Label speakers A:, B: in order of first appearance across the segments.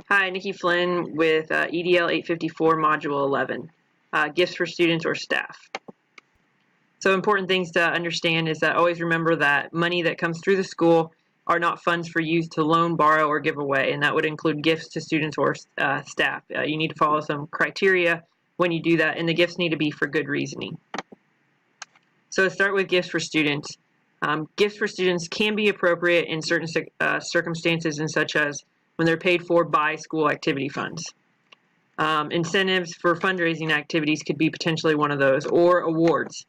A: Hi, Nikki Flynn with EDL 854 Module 11, Gifts for Students or Staff. So important things to understand is that always remember that money that comes through the school are not funds for use to loan, borrow, or give away, and that would include gifts to students or staff. You need to follow some criteria when you do that, and the gifts need to be for good reasoning. So let's start with gifts for students. Gifts for students can be appropriate in certain circumstances, and such as when they're paid for by school activity funds. Incentives for fundraising activities could be potentially one of those, or awards.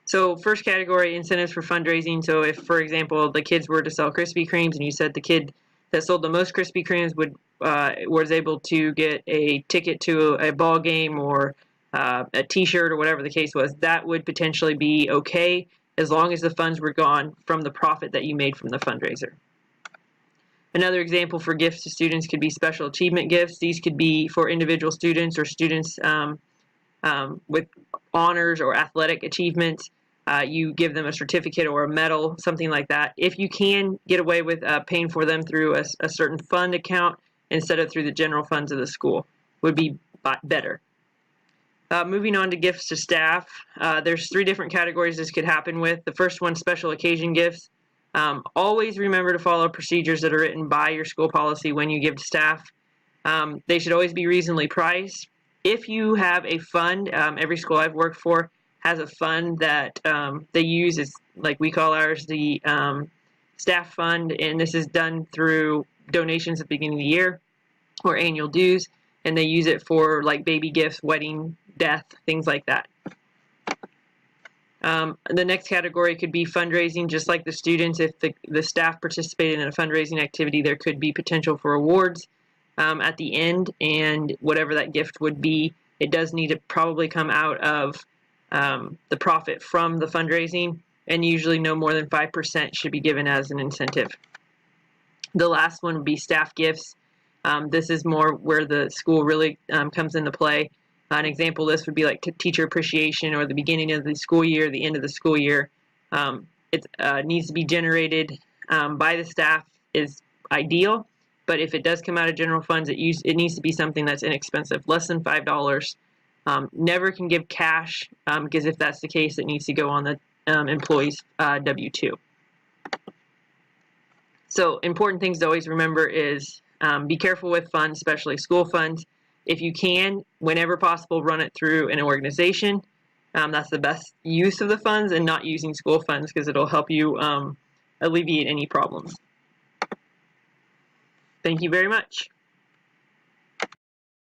A: So first category, incentives for fundraising. So if, for example, the kids were to sell Krispy Kremes and you said the kid that sold the most Krispy Kremes was able to get a ticket to a ball game or a t-shirt or whatever the case was, that would potentially be okay as long as the funds were gone from the profit that you made from the fundraiser. Another example for gifts to students could be special achievement gifts. These could be for individual students or students with honors or athletic achievements. You give them a certificate or a medal, something like that. If you can get away with paying for them through a certain fund account instead of through the general funds of the school, would be better. Moving on to gifts to staff, there's 3 different categories this could happen with. The first one, special occasion gifts. Always remember to follow procedures that are written by your school policy when you give to staff. They should always be reasonably priced. If you have a fund, every school I've worked for has a fund that they use, is like we call ours the staff fund, and this is done through donations at the beginning of the year or annual dues, and they use it for like baby gifts, wedding, death, things like that. The next category could be fundraising, just like the students. If the staff participated in a fundraising activity, there could be potential for awards at the end, and whatever that gift would be, it does need to probably come out of the profit from the fundraising, and usually no more than 5% should be given as an incentive. The last one would be staff gifts. This is more where the school really comes into play. An example list would be like teacher appreciation or the beginning of the school year, the end of the school year. It needs to be generated by the staff is ideal, but if it does come out of general funds, it needs to be something that's inexpensive, less than $5. Never can give cash because if that's the case, it needs to go on the employee's W-2. So important things to always remember is be careful with funds, especially school funds. If you can, whenever possible, run it through an organization. That's the best use of the funds, and not using school funds because it'll help you alleviate any problems. Thank you very much.